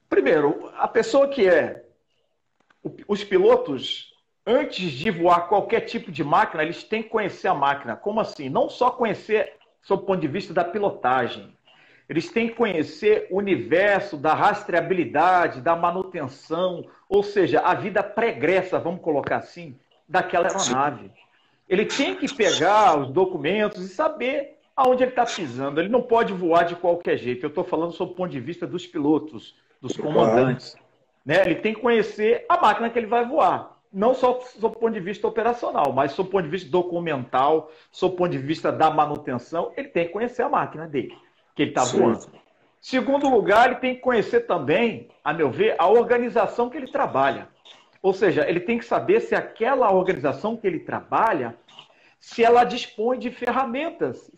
Primeiro, a pessoa que os pilotos, antes de voar qualquer tipo de máquina, eles têm que conhecer a máquina. Como assim? Não só conhecer sob o ponto de vista da pilotagem. Eles têm que conhecer o universo da rastreabilidade, da manutenção, ou seja, a vida pregressa, vamos colocar assim, daquela aeronave. Ele tem que pegar os documentos e saber aonde ele está pisando. Ele não pode voar de qualquer jeito. Eu estou falando sob o ponto de vista dos pilotos, dos Claro. comandantes. Né? Ele tem que conhecer a máquina que ele vai voar. Não só sob o ponto de vista operacional, mas sob o ponto de vista documental, sob o ponto de vista da manutenção, ele tem que conhecer a máquina dele, que ele está Sim. voando. Segundo lugar, ele tem que conhecer também, a meu ver, a organização que ele trabalha. Ou seja, ele tem que saber se aquela organização que ele trabalha, se ela dispõe de ferramentas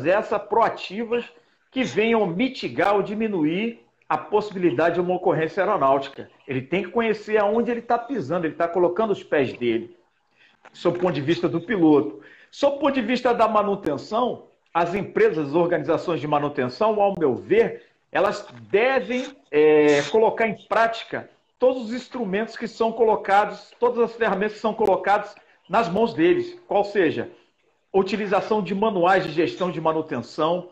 essas proativas que venham mitigar ou diminuir a possibilidade de uma ocorrência aeronáutica. Ele tem que conhecer aonde ele está pisando, ele está colocando os pés dele, sob o ponto de vista do piloto. Sob o ponto de vista da manutenção, as empresas, as organizações de manutenção, ao meu ver, elas devem colocar em prática todos os instrumentos que são colocados, todas as ferramentas que são colocadas nas mãos deles, qual seja a utilização de manuais de gestão de manutenção.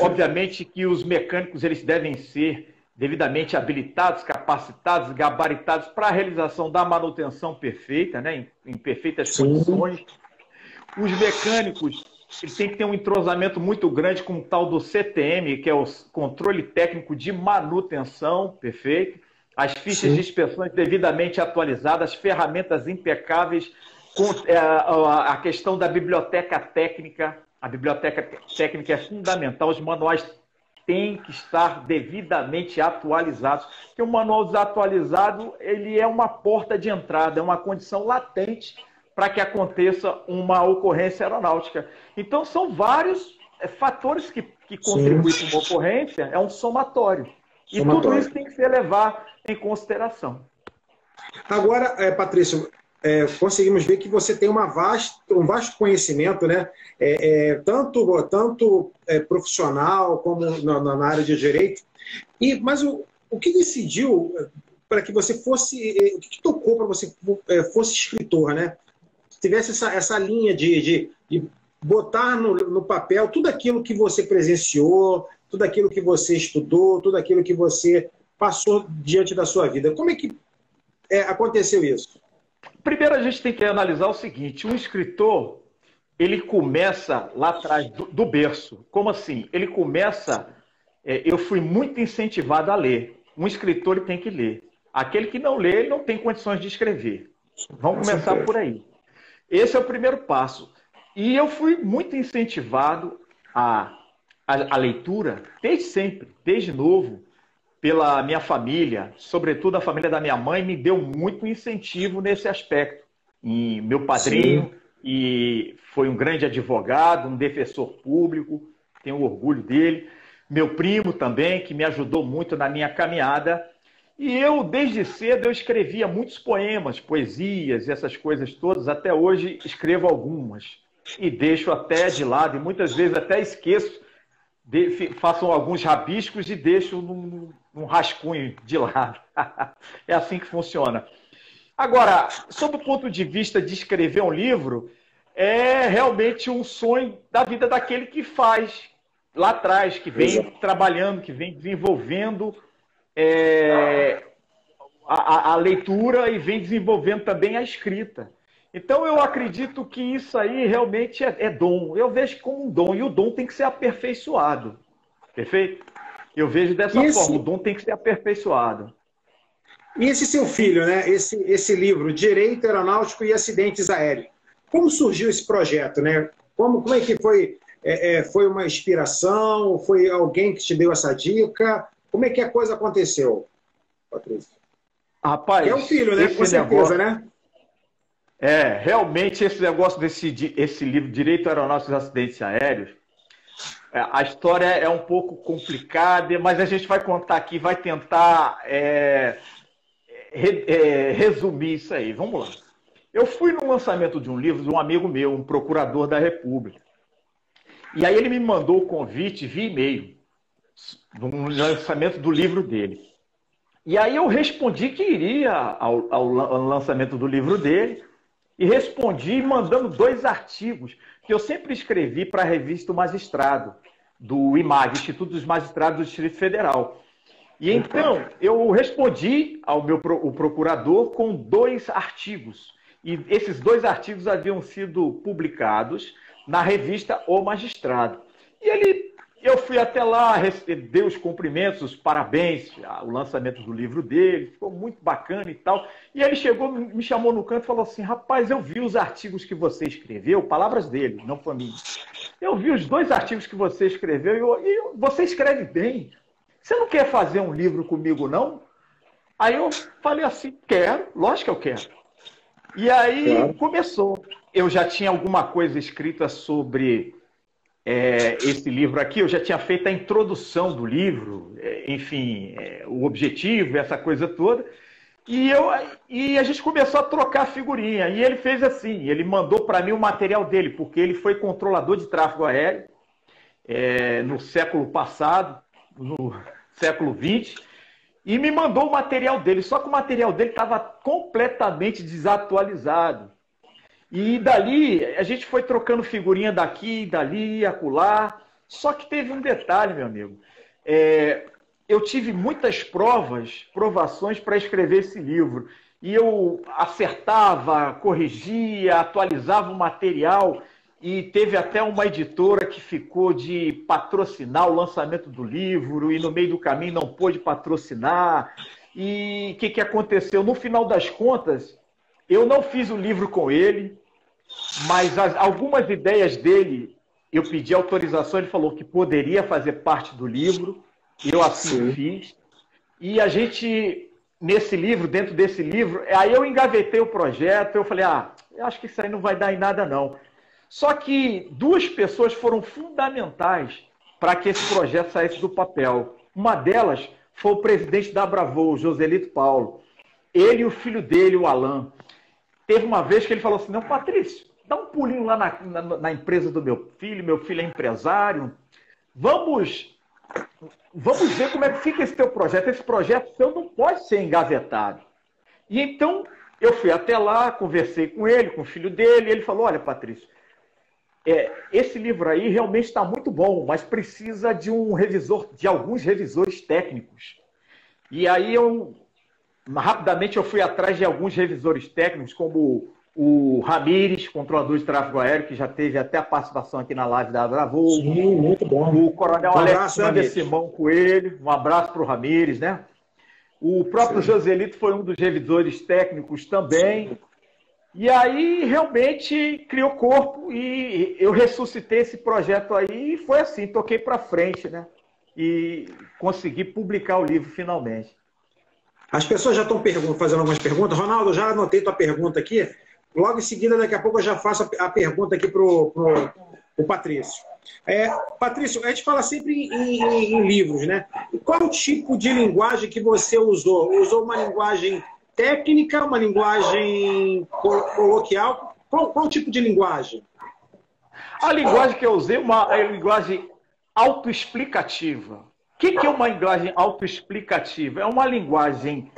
Obviamente que os mecânicos eles devem ser devidamente habilitados, capacitados, gabaritados para a realização da manutenção perfeita, né, em perfeitas Sim. condições. Os mecânicos eles têm que ter um entrosamento muito grande com o tal do CTM, que é o Controle Técnico de Manutenção, perfeito. As fichas de Sim. inspeções devidamente atualizadas, ferramentas impecáveis, com a questão da biblioteca técnica. A biblioteca técnica é fundamental, os manuais têm que estar devidamente atualizados. Porque o manual desatualizado ele é uma porta de entrada, é uma condição latente para que aconteça uma ocorrência aeronáutica. Então, são vários fatores que Sim. contribuem para uma ocorrência, é um somatório. E tudo Somatório. isso tem que ser levado em consideração. Agora, Patrício, conseguimos ver que você tem um vasto conhecimento, né? Tanto profissional como na área de direito. Mas o que decidiu para que você fosse. O que tocou para você fosse escritor, né? Tivesse essa linha de botar no papel tudo aquilo que você presenciou, tudo aquilo que você estudou, tudo aquilo que você passou diante da sua vida. Como é que aconteceu isso? Primeiro, a gente tem que analisar o seguinte: um escritor, ele começa lá atrás do berço. Como assim? Ele começa. Eu fui muito incentivado a ler. Um escritor ele tem que ler. Aquele que não lê, ele não tem condições de escrever. Vamos Com começar por certeza. aí. Esse é o primeiro passo. E eu fui muito incentivado à leitura desde sempre, desde novo, pela minha família, sobretudo a família da minha mãe, me deu muito incentivo nesse aspecto. E meu padrinho Sim. e foi um grande advogado, um defensor público, tenho orgulho dele. Meu primo também, que me ajudou muito na minha caminhada. E eu, desde cedo, eu escrevia muitos poemas, poesias, essas coisas todas. Até hoje escrevo algumas. E deixo até de lado, e muitas vezes até esqueço, faço alguns rabiscos e deixo num rascunho de lado. É assim que funciona. Agora, sob o ponto de vista de escrever um livro, é realmente um sonho da vida daquele que faz lá atrás, que vem Exato. trabalhando, que vem desenvolvendo é, a leitura e vem desenvolvendo também a escrita. Então, eu acredito que isso aí realmente é dom. Eu vejo como um dom, e o dom tem que ser aperfeiçoado. Perfeito? Eu vejo E dessa forma, o esse, dom tem que ser aperfeiçoado. e esse seu filho, né? Esse livro, Direito Aeronáutico e Acidentes Aéreos. Como surgiu esse projeto, né? Como é que foi? Foi uma inspiração? Foi alguém que te deu essa dica? Como é que a coisa aconteceu, Patrícia? Que é o Rapaz, filho, né? Com esse certeza, negócio. né? Realmente esse negócio esse livro, Direito Aeronáutico e Acidentes Aéreos, a história é um pouco complicada, mas a gente vai contar aqui, vai tentar resumir isso aí. Vamos lá. Eu fui no lançamento de um livro de um amigo meu, um procurador da República. E aí ele me mandou o convite via e-mail, no lançamento do livro dele. E aí eu respondi que iria ao lançamento do livro dele, e respondi mandando 2 artigos, que eu sempre escrevi para a revista O Magistrado, do IMAG, Instituto dos Magistrados do Distrito Federal. E então, eu respondi ao o procurador com 2 artigos. E esses 2 artigos haviam sido publicados na revista O Magistrado. E eu fui até lá, dei os cumprimentos, os parabéns, o lançamento do livro dele, ficou muito bacana e tal. E ele chegou, me chamou no canto e falou assim: rapaz, eu vi os artigos que você escreveu, palavras dele, não foi minha. Eu vi os 2 artigos que você escreveu e você escreve bem. Você não quer fazer um livro comigo, não? Aí eu falei assim: quero, lógico que eu quero. E aí começou. Eu já tinha alguma coisa escrita sobre esse livro aqui, eu já tinha feito a introdução do livro, enfim, o objetivo, essa coisa toda. E a gente começou a trocar figurinha. E ele fez assim, ele mandou para mim o material dele, porque ele foi controlador de tráfego aéreo no século passado, no século XX, e me mandou o material dele. Só que o material dele estava completamente desatualizado. E dali, a gente foi trocando figurinha daqui, dali, acolá. Só que teve um detalhe, meu amigo. Eu tive muitas provações para escrever esse livro. E eu acertava, corrigia, atualizava o material. E teve até uma editora que ficou de patrocinar o lançamento do livro e no meio do caminho não pôde patrocinar. E o que aconteceu? No final das contas, eu não fiz o livro com ele, mas algumas ideias dele, eu pedi autorização, ele falou que poderia fazer parte do livro, eu assim fiz. E a gente, nesse livro, dentro desse livro, aí eu engavetei o projeto, eu falei, eu acho que isso aí não vai dar em nada não. Só que 2 pessoas foram fundamentais para que esse projeto saísse do papel. Uma delas foi o presidente da Abravol, Joselito Paulo. Ele e o filho dele, o Alan. Teve uma vez que ele falou assim: não, Patrício, dá um pulinho lá na empresa do meu filho é empresário. Vamos ver como é que fica esse teu projeto. Esse projeto seu não pode ser engavetado. E então eu fui até lá, conversei com ele, com o filho dele, e ele falou: olha, Patrício, esse livro aí realmente está muito bom, mas precisa de de alguns revisores técnicos. E aí rapidamente eu fui atrás de alguns revisores técnicos, como o Ramires, controlador de tráfego aéreo, que já teve até a participação aqui na live da Abravol. Sim, muito bom. O coronel Alexandre Simão Coelho, um abraço para o Ramires, né? O próprio Joselito foi um dos revisores técnicos também. E aí, realmente, criou corpo e eu ressuscitei esse projeto aí e foi assim, toquei para frente, né? E consegui publicar o livro finalmente. As pessoas já estão fazendo algumas perguntas. Ronaldo, já anotei tua pergunta aqui. Logo em seguida, daqui a pouco, eu já faço a pergunta aqui para o Patrício. Patrício, a gente fala sempre em livros, né? E qual o tipo de linguagem que você usou? Usou uma linguagem técnica, uma linguagem coloquial? Qual tipo de linguagem? A linguagem que eu usei é uma linguagem autoexplicativa. O que é uma linguagem autoexplicativa? É uma linguagem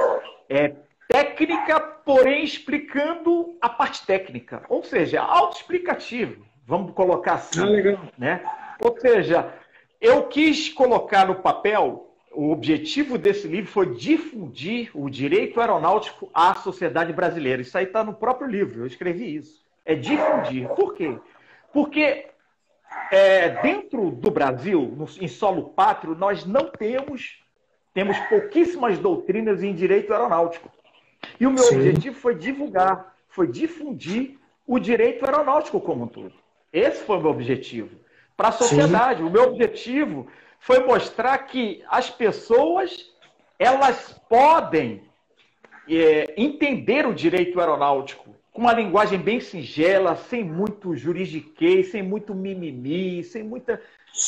técnica, porém explicando a parte técnica. Ou seja, autoexplicativo. Vamos colocar assim. Legal. Né? Ou seja, eu quis colocar no papel. O objetivo desse livro foi difundir o direito aeronáutico à sociedade brasileira. Isso aí está no próprio livro, eu escrevi isso. É difundir. Por quê? Porque dentro do Brasil, em solo pátrio, nós não temos pouquíssimas doutrinas em direito aeronáutico. E o meu objetivo foi divulgar, foi difundir o direito aeronáutico como um todo. Esse foi o meu objetivo. Para a sociedade, o meu objetivo foi mostrar que as pessoas elas podem entender o direito aeronáutico com uma linguagem bem singela, sem muito juridiquês, sem muito mimimi, sem muita...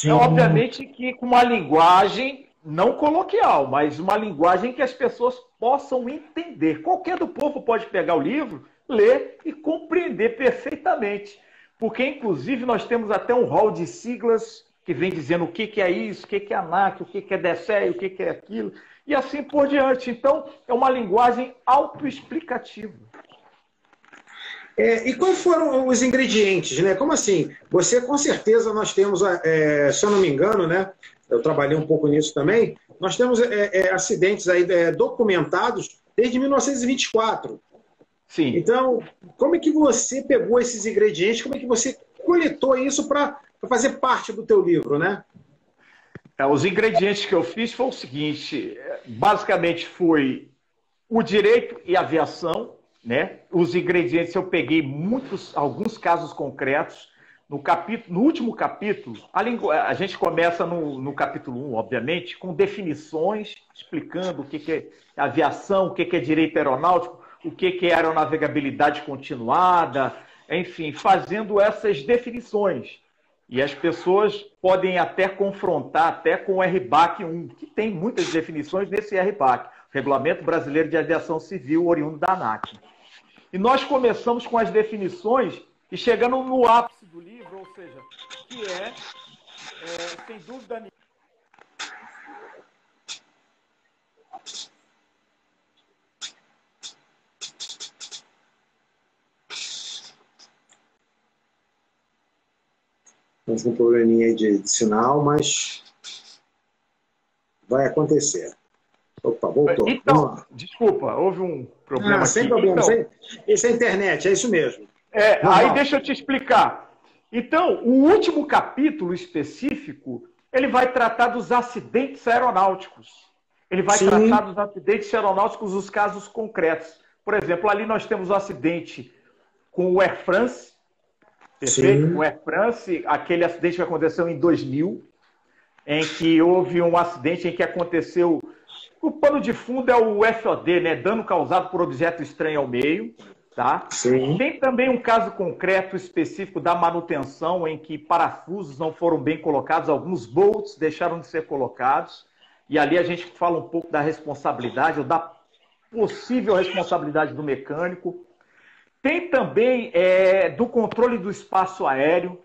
obviamente que com uma linguagem não coloquial, mas uma linguagem que as pessoas possam entender. Qualquer do povo pode pegar o livro, ler e compreender perfeitamente. Porque, inclusive, nós temos até um rol de siglas que vem dizendo o que é isso, o que é ANAC, o que é DSE, o que é aquilo. e assim por diante. Então, é uma linguagem autoexplicativa. E quais foram os ingredientes, né? Como assim? Você, com certeza, nós temos, se eu não me engano, né? Eu trabalhei um pouco nisso também, nós temos acidentes aí documentados desde 1924. Sim. Então, como é que você pegou esses ingredientes, como é que você coletou isso para fazer parte do teu livro, né? Os ingredientes que eu fiz foi o seguinte, basicamente foi o direito e a aviação, né? Os ingredientes eu peguei alguns casos concretos. No último capítulo, a gente começa no capítulo 1, obviamente, com definições, explicando o que é aviação, o que é direito aeronáutico, o que é aeronavegabilidade continuada, enfim, fazendo essas definições. E as pessoas podem até confrontar até com o RBAC 1, que tem muitas definições nesse RBAC, Regulamento Brasileiro de Aviação Civil, oriundo da ANAC. E nós começamos com as definições e chegando no ápice do livro, ou seja, que sem dúvida nenhuma, Temos um probleminha de sinal, mas vai acontecer. Opa, voltou. Então, vamos lá. Desculpa, houve um problema aqui. Sem problema. Então, isso é internet, é isso mesmo. Aí deixa eu te explicar. Então, o último capítulo específico, ele vai tratar dos acidentes aeronáuticos. Ele vai tratar dos acidentes aeronáuticos, os casos concretos. Por exemplo, ali nós temos o acidente com o Air France, perfeito? O Air France, aquele acidente que aconteceu em 2000, em que houve um acidente em que aconteceu... O pano de fundo é o FOD, né? Dano causado por objeto estranho ao meio. Tá? Sim. Tem também um caso concreto específico da manutenção, em que parafusos não foram bem colocados, alguns bolts deixaram de ser colocados. E ali a gente fala um pouco da responsabilidade, ou da possível responsabilidade do mecânico. Tem também do controle do espaço aéreo,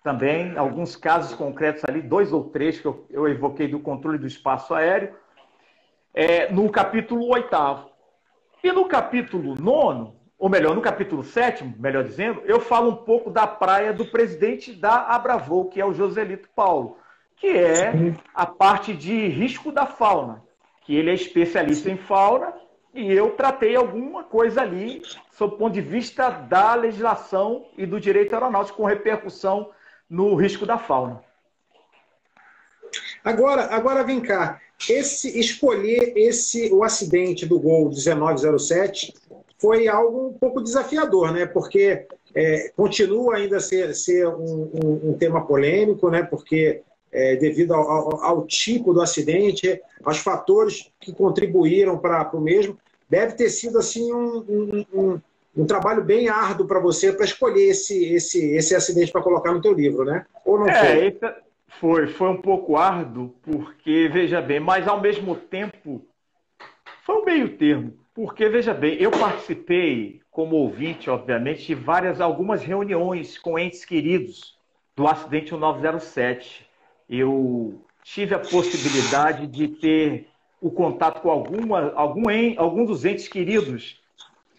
também, alguns casos concretos ali, 2 ou 3 que eu evoquei do controle do espaço aéreo, no capítulo 8º. E no capítulo 9º, ou melhor, no capítulo 7º, melhor dizendo, eu falo um pouco da praia do presidente da Abravol, que é o Joselito Paulo, que é a parte de risco da fauna, que ele é especialista em fauna, e eu tratei alguma coisa ali, sob o ponto de vista da legislação e do direito aeronáutico, com repercussão no risco da fauna. Agora vem cá. Escolher o acidente do Gol 1907 foi algo um pouco desafiador, né? Porque continua ainda a ser um tema polêmico, né? Porque devido ao tipo do acidente, aos fatores que contribuíram para o mesmo, deve ter sido assim um trabalho bem árduo para você para escolher esse acidente para colocar no teu livro, né? Ou não foi? Foi um pouco árduo, porque, veja bem, mas ao mesmo tempo foi um meio termo, porque, veja bem, eu participei como ouvinte, obviamente, de algumas reuniões com entes queridos do acidente 1907. Eu tive a possibilidade de ter o contato com algum dos entes queridos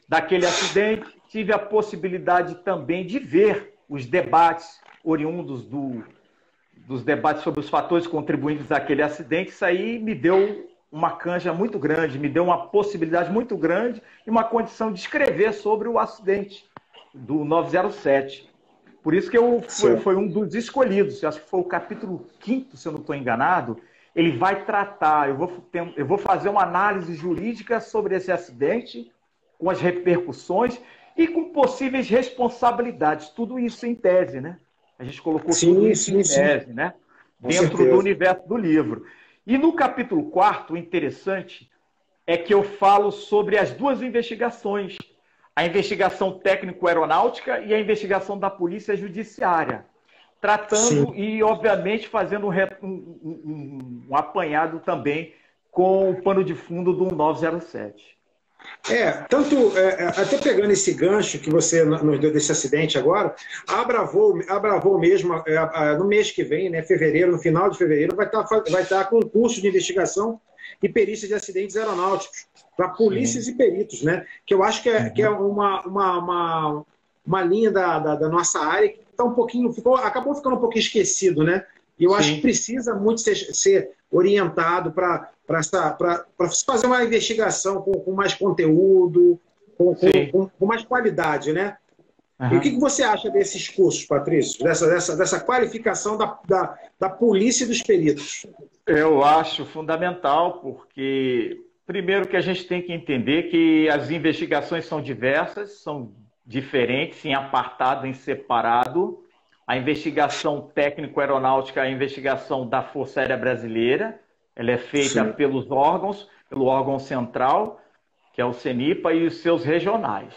daquele acidente, tive a possibilidade também de ver os debates oriundos dos debates sobre os fatores contribuintes àquele acidente. Isso aí me deu uma canja muito grande, me deu uma possibilidade muito grande e uma condição de escrever sobre o acidente do 907. Por isso que foi um dos escolhidos, acho que foi o capítulo 5º, se eu não estou enganado. Ele vai tratar, eu vou fazer uma análise jurídica sobre esse acidente, com as repercussões e com possíveis responsabilidades. Tudo isso em tese, né? A gente colocou tudo isso em tese, né? Dentro do universo do livro. E no capítulo 4º, o interessante é que eu falo sobre as duas investigações. A investigação técnico-aeronáutica e a investigação da polícia judiciária. Tratando e, obviamente, fazendo um apanhado também com o pano de fundo do 907. Até pegando esse gancho que você nos deu desse acidente agora, a Abravol mesmo, no mês que vem, né, fevereiro, no final de fevereiro, vai estar com um curso de investigação e perícia de acidentes aeronáuticos, para polícias e peritos, né? Que eu acho que é uma linha da nossa área que tá um pouquinho, acabou ficando um pouquinho esquecido, né? E eu acho que precisa muito ser orientado para fazer uma investigação com mais conteúdo, com mais qualidade, né? E o que você acha desses cursos, Patrício? Dessa qualificação da polícia e dos peritos? Eu acho fundamental, porque, primeiro, que a gente tem que entender que as investigações são diversas, são diferentes, em apartado, em separado. A investigação técnico-aeronáutica é a investigação da Força Aérea Brasileira. Ela é feita pelos órgãos, pelo órgão central, que é o CENIPA, e os seus regionais.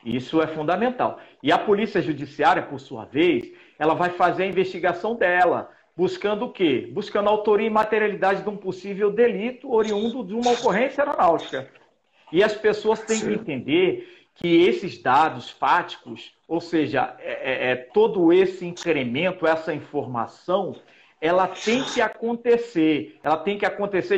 Isso é fundamental. E a Polícia Judiciária, por sua vez, ela vai fazer a investigação dela, buscando o quê? Buscando a autoria e materialidade de um possível delito oriundo de uma ocorrência aeronáutica. E as pessoas têm que entender que esses dados fáticos, ou seja, todo esse incremento, essa informação, ela tem que acontecer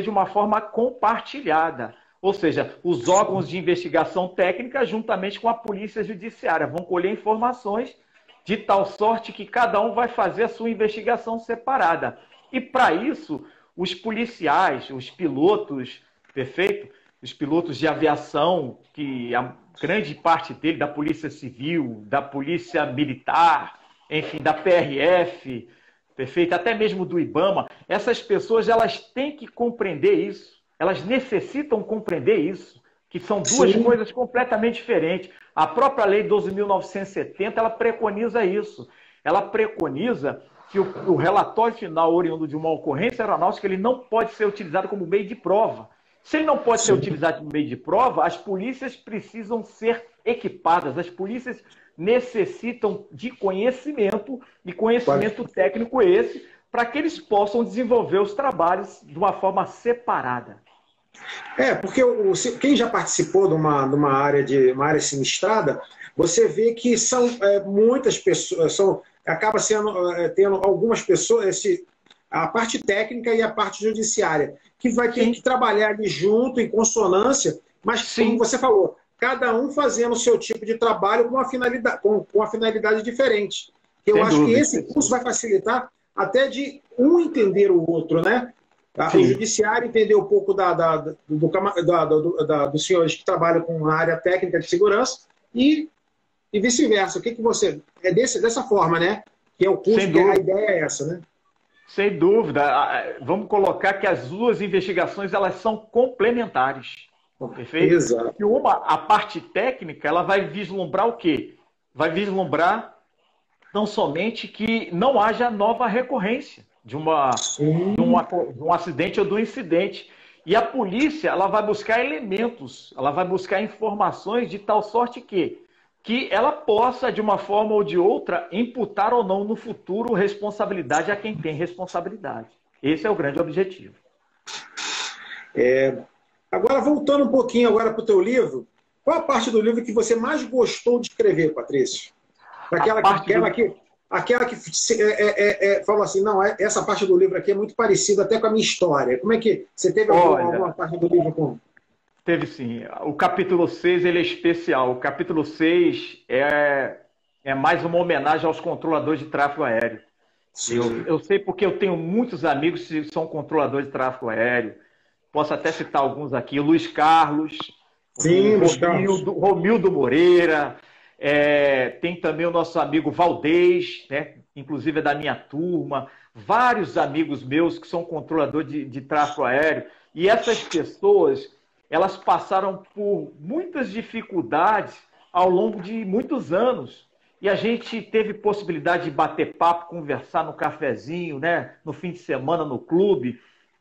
de uma forma compartilhada. Ou seja, os órgãos de investigação técnica, juntamente com a Polícia Judiciária, vão colher informações de tal sorte que cada um vai fazer a sua investigação separada. E, para isso, os policiais, os pilotos, perfeito? Os pilotos de aviação, que a grande parte dele, da Polícia Civil, da Polícia Militar, enfim, da PRF, perfeito? Até mesmo do IBAMA, essas pessoas elas têm que compreender isso. Elas necessitam compreender isso, que são duas coisas completamente diferentes. A própria Lei 12.970, ela preconiza isso. Ela preconiza que o relatório final oriundo de uma ocorrência aeronáutica ele não pode ser utilizado como meio de prova. Se ele não pode ser utilizado como meio de prova, as polícias precisam ser equipadas, as polícias necessitam de conhecimento, e conhecimento técnico esse, para que eles possam desenvolver os trabalhos de uma forma separada. Porque quem já participou de uma área sinistrada, você vê que são muitas pessoas, acaba tendo algumas pessoas, a parte técnica e a parte judiciária, que vai ter que trabalhar ali junto, em consonância, mas, como você falou, cada um fazendo o seu tipo de trabalho com uma finalidade diferente. Eu acho que esse curso vai facilitar até de um entender o outro, né? O judiciário entender um pouco dos senhores que trabalham com a área técnica de segurança e vice-versa. O que você... dessa forma, né? Que é o curso, que a ideia é essa, né? Sem dúvida. Vamos colocar que as duas investigações elas são complementares. Perfeito? Exato. E a parte técnica, ela vai vislumbrar o quê? Vai vislumbrar não somente que não haja nova recorrência de um acidente ou do incidente. E a polícia ela vai buscar elementos, ela vai buscar informações de tal sorte que ela possa, de uma forma ou de outra, imputar ou não no futuro responsabilidade a quem tem responsabilidade. Esse é o grande objetivo. Agora, voltando um pouquinho agora para o teu livro, qual a parte do livro que você mais gostou de escrever, Patrício? Aquela que falou assim, não, essa parte do livro aqui é muito parecida até com a minha história. Como é que você teve alguma parte do livro com? Teve sim. O capítulo 6 ele é especial. O capítulo 6 é mais uma homenagem aos controladores de tráfego aéreo. Eu sei porque eu tenho muitos amigos que são controladores de tráfego aéreo. Posso até citar alguns aqui. O Luiz Carlos, Romildo Moreira, tem também o nosso amigo Valdez, né? Inclusive é da minha turma. Vários amigos meus que são controladores de tráfego aéreo. E essas pessoas... elas passaram por muitas dificuldades ao longo de muitos anos. E a gente teve possibilidade de bater papo, conversar no cafezinho, né? No fim de semana, no clube.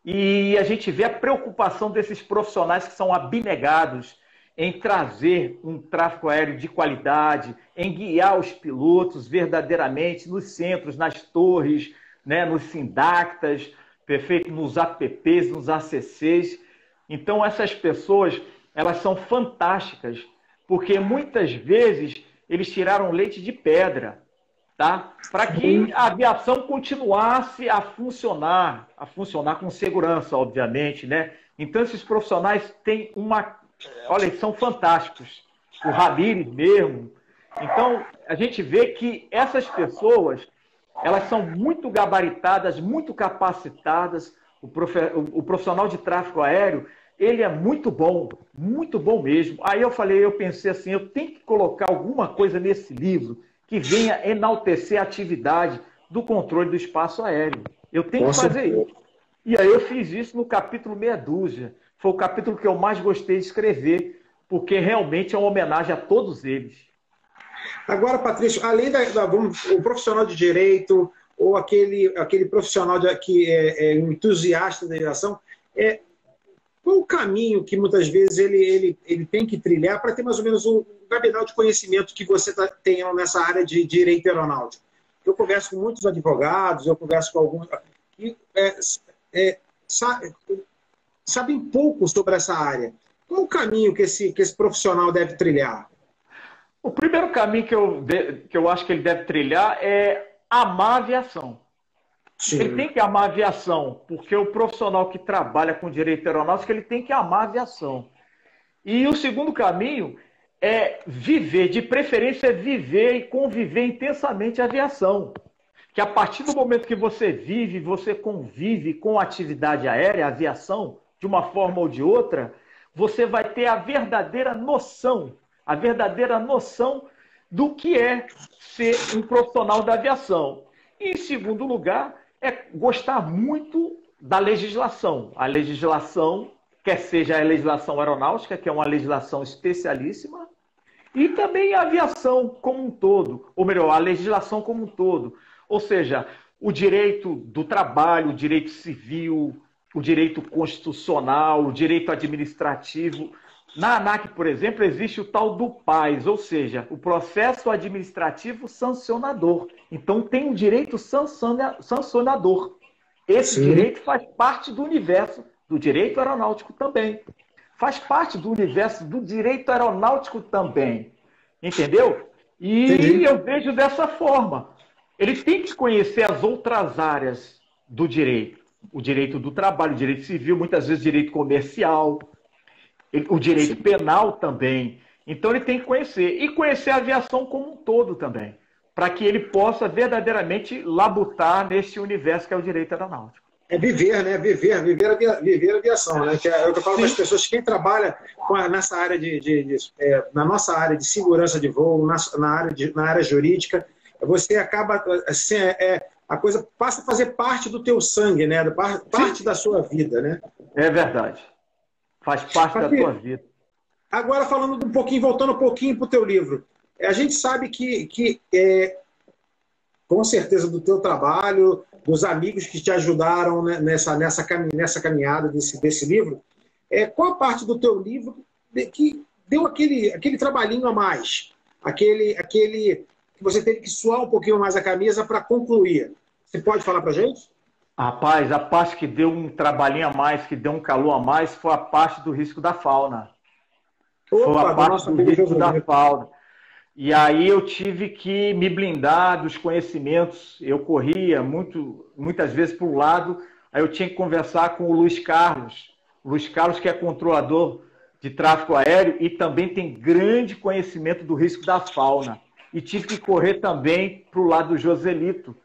E a gente vê a preocupação desses profissionais que são abnegados em trazer um tráfego aéreo de qualidade, em guiar os pilotos verdadeiramente nos centros, nas torres, né? Nos sindactas, perfeito? Nos APPs, nos ACCs. Então, essas pessoas, elas são fantásticas, porque muitas vezes eles tiraram leite de pedra. tá? Para que a aviação continuasse a funcionar com segurança, obviamente, né? Então, esses profissionais têm uma... Olha, eles são fantásticos. O Ramires mesmo. Então, a gente vê que essas pessoas, elas são muito gabaritadas, muito capacitadas. O profissional de tráfego aéreo, ele é muito bom mesmo. Aí eu pensei assim, eu tenho que colocar alguma coisa nesse livro que venha enaltecer a atividade do controle do espaço aéreo. Eu tenho que fazer isso. E aí eu fiz isso no capítulo Meia Dúzia. Foi o capítulo que eu mais gostei de escrever, porque realmente é uma homenagem a todos eles. Agora, Patrício, além o profissional de direito ou aquele profissional que é um entusiasta da aviação, qual o caminho que muitas vezes ele tem que trilhar para ter mais ou menos um gabinete de conhecimento que você tem nessa área de direito aeronáutico? Eu converso com muitos advogados, eu converso com alguns que sabem pouco sobre essa área. Qual o caminho que esse profissional deve trilhar? O primeiro caminho que eu acho que ele deve trilhar é amar a aviação. Sim. Ele tem que amar a aviação, porque o profissional que trabalha com direito aeronáutico, ele tem que amar a aviação. E o segundo caminho é viver, de preferência, viver e conviver intensamente a aviação. Que a partir do momento que você vive, você convive com a atividade aérea, a aviação, de uma forma ou de outra, você vai ter a verdadeira noção do que é ser um profissional da aviação. E, em segundo lugar, é gostar muito da legislação. A legislação, quer seja a legislação aeronáutica, que é uma legislação especialíssima, e também a aviação como um todo, ou melhor, a legislação como um todo. Ou seja, o direito do trabalho, o direito civil, o direito constitucional, o direito administrativo. Na ANAC, por exemplo, existe o tal do PAS, ou seja, o processo administrativo sancionador. Então, tem um direito sancionador. Esse direito faz parte do universo do direito aeronáutico também. Faz parte do universo do direito aeronáutico também. Entendeu? E eu vejo dessa forma. Ele tem que conhecer as outras áreas do direito. O direito do trabalho, o direito civil, muitas vezes direito comercial, o direito penal também. Então ele tem que conhecer. E conhecer a aviação como um todo também, para que ele possa verdadeiramente labutar nesse universo que é o direito aeronáutico. É viver, né? Viver a aviação, né? Que é o que eu falo para as pessoas, quem trabalha nessa área na nossa área de segurança de voo, na área jurídica, você acaba assim, a coisa passa a fazer parte do teu sangue, né? Parte da sua vida, né? É verdade. Faz parte da tua vida. Agora, voltando um pouquinho para o teu livro. A gente sabe que com certeza, do teu trabalho, dos amigos que te ajudaram, né, nessa caminhada desse livro, qual a parte do teu livro que deu aquele trabalhinho a mais? Aquele que você teve que suar um pouquinho mais a camisa para concluir. Você pode falar para a gente? Rapaz, a parte que deu um trabalhinho a mais, que deu um calor a mais, foi a parte do risco da fauna. Foi a parte do risco da fauna. E aí eu tive que me blindar dos conhecimentos. Eu corria muitas vezes para um lado, aí eu tinha que conversar com o Luiz Carlos. O Luiz Carlos, que é controlador de tráfego aéreo e também tem grande conhecimento do risco da fauna. E tive que correr também para o lado do Joselito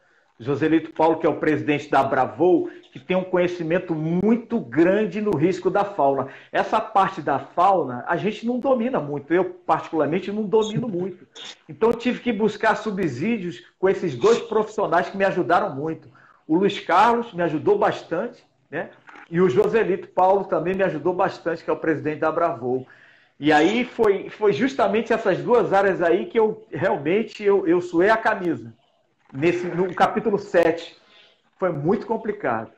Paulo, que é o presidente da Abravol, que tem um conhecimento muito grande no risco da fauna. Essa parte da fauna, a gente não domina muito. Eu, particularmente, não domino muito. Então, eu tive que buscar subsídios com esses dois profissionais que me ajudaram muito. O Luiz Carlos me ajudou bastante, né? E o Joselito Paulo também me ajudou bastante, que é o presidente da Abravol. E aí foi justamente essas duas áreas aí que eu realmente suei a camisa. No capítulo 7. Foi muito complicado.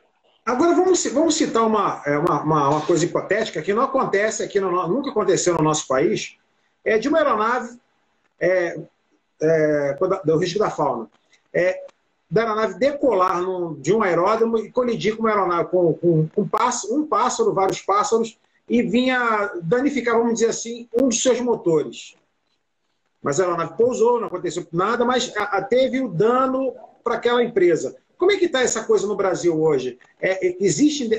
Agora vamos citar uma coisa hipotética que não acontece aqui, nunca aconteceu no nosso país, de uma aeronave do risco da fauna. Da aeronave decolar de um aeródromo e colidir com uma aeronave com um pássaro, vários pássaros, e vinha danificar, vamos dizer assim, um dos seus motores. mas a aeronave pousou, não aconteceu nada, mas teve o dano para aquela empresa. Como é que está essa coisa no Brasil hoje? Existe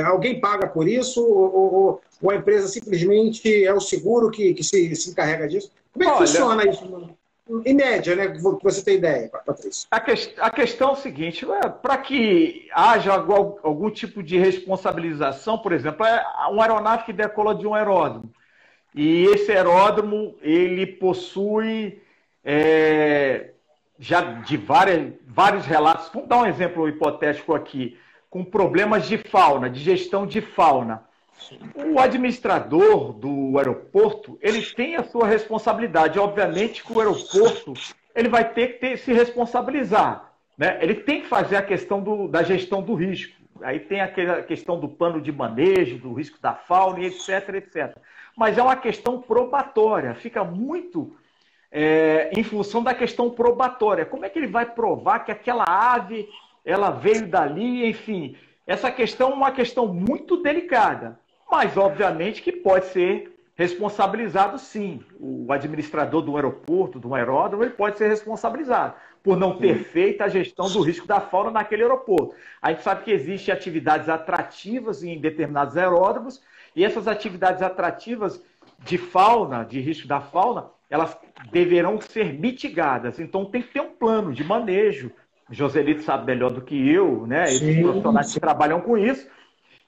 alguém paga por isso ou a empresa simplesmente é o seguro que se encarrega disso? Como é que funciona isso? Em média, né? Que você tem ideia, Patrícia. A questão é o seguinte, para que haja algum tipo de responsabilização, por exemplo, uma aeronave que decola de um aeródromo. E esse aeródromo, ele possui já de vários relatos, vamos dar um exemplo hipotético aqui, com problemas de fauna, de gestão de fauna. O administrador do aeroporto, ele tem a sua responsabilidade. Obviamente que o aeroporto ele vai ter que se responsabilizar, né? Ele tem que fazer a questão da gestão do risco. Aí tem a questão do plano de manejo, do risco da fauna, e etc, etc. Mas é uma questão probatória, fica muito em função da questão probatória. Como é que ele vai provar que aquela ave ela veio dali, enfim. Essa questão é uma questão muito delicada, mas obviamente que pode ser responsabilizado sim. O administrador do aeroporto, do aeródromo, ele pode ser responsabilizado por não ter feito a gestão do risco da fauna naquele aeroporto. A gente sabe que existem atividades atrativas em determinados aeródromos e essas atividades atrativas de fauna, de risco da fauna, elas deverão ser mitigadas. Então tem que ter um plano de manejo. O Joselito sabe melhor do que eu, né? Esses profissionais que trabalham com isso,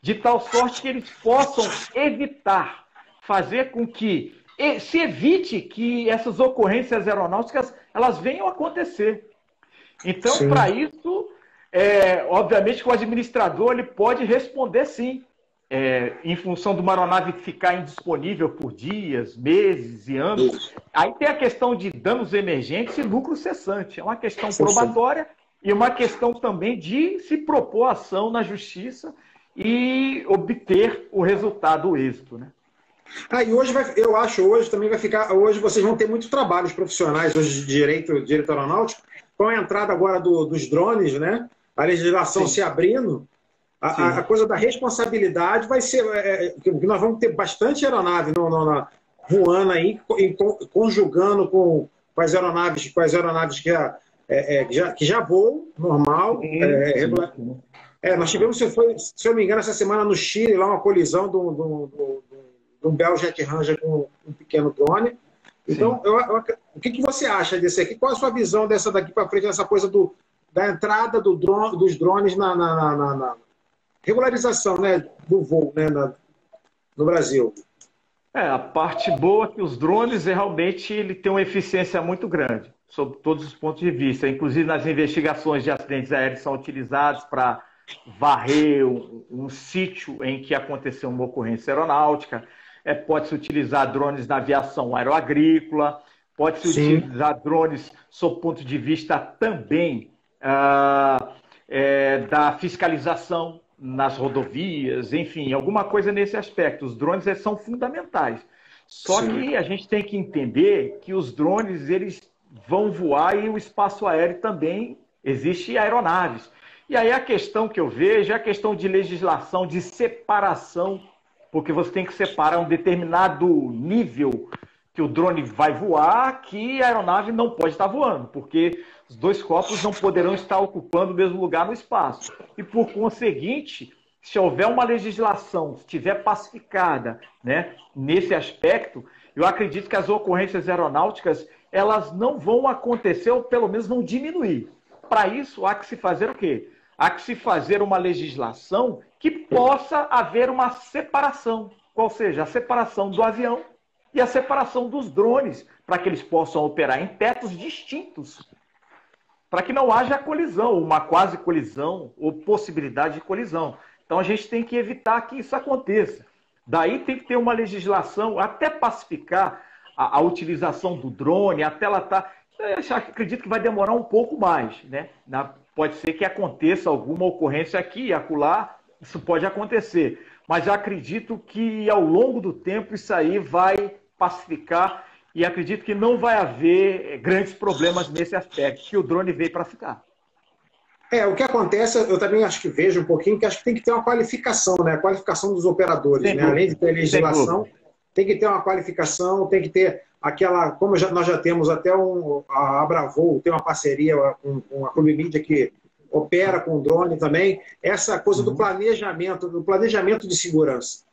de tal sorte que eles possam evitar, fazer com que se evite que essas ocorrências aeronáuticas elas venham a acontecer. Então, para isso, obviamente que o administrador ele pode responder sim, em função de uma aeronave ficar indisponível por dias, meses e anos. Aí tem a questão de danos emergentes e lucro cessante. É uma questão probatória e uma questão também de se propor ação na justiça e obter o resultado, o êxito, né? E hoje eu acho hoje também vai ficar. Hoje vocês vão ter muito trabalho, os profissionais hoje de direito aeronáutico, com a entrada agora dos drones, né? A legislação se abrindo, a coisa da responsabilidade vai ser. Nós vamos ter bastante aeronave voando aí, conjugando com as aeronaves que já voam normal. Nós tivemos, se eu não me engano, essa semana no Chile, lá uma colisão de um Bell Jet Ranger com um pequeno drone. Então, o que você acha desse aqui? Qual a sua visão dessa daqui para frente, dessa coisa da entrada dos drones na regularização, né, do voo, né, no Brasil? A parte boa é que os drones realmente ele tem uma eficiência muito grande, sob todos os pontos de vista. Inclusive, nas investigações de acidentes aéreos são utilizados para varrer um sítio em que aconteceu uma ocorrência aeronáutica. Pode-se utilizar drones na aviação aeroagrícola, pode-se utilizar drones sob ponto de vista também da fiscalização nas rodovias, enfim, alguma coisa nesse aspecto. Os drones são fundamentais. Só que a gente tem que entender que os drones eles vão voar e o espaço aéreo também existe aeronaves. E aí a questão que eu vejo é a questão de legislação, de separação, porque você tem que separar um determinado nível que o drone vai voar, que a aeronave não pode estar voando, porque os dois corpos não poderão estar ocupando o mesmo lugar no espaço. E, por conseguinte, se houver uma legislação, se estiver pacificada, né, nesse aspecto, eu acredito que as ocorrências aeronáuticas elas não vão acontecer, ou pelo menos vão diminuir. Para isso, há que se fazer o quê? Há que se fazer uma legislação que possa haver uma separação, ou seja, a separação do avião e a separação dos drones, para que eles possam operar em tetos distintos, para que não haja colisão, uma quase colisão ou possibilidade de colisão. Então a gente tem que evitar que isso aconteça. Daí tem que ter uma legislação, até pacificar a utilização do drone, até ela estar... Eu acredito que vai demorar um pouco mais, né? Pode ser que aconteça alguma ocorrência aqui e acolá, isso pode acontecer. Mas eu acredito que ao longo do tempo isso aí vai pacificar e acredito que não vai haver grandes problemas nesse aspecto, que o drone veio para ficar. O que acontece, eu também acho que vejo um pouquinho, que acho que tem que ter uma qualificação, né? A qualificação dos operadores, né? Além de ter legislação, tem que ter uma qualificação, tem que ter como nós já temos até a Abravol, tem uma parceria com a Clube Mídia que opera com drone também, essa coisa do planejamento de segurança.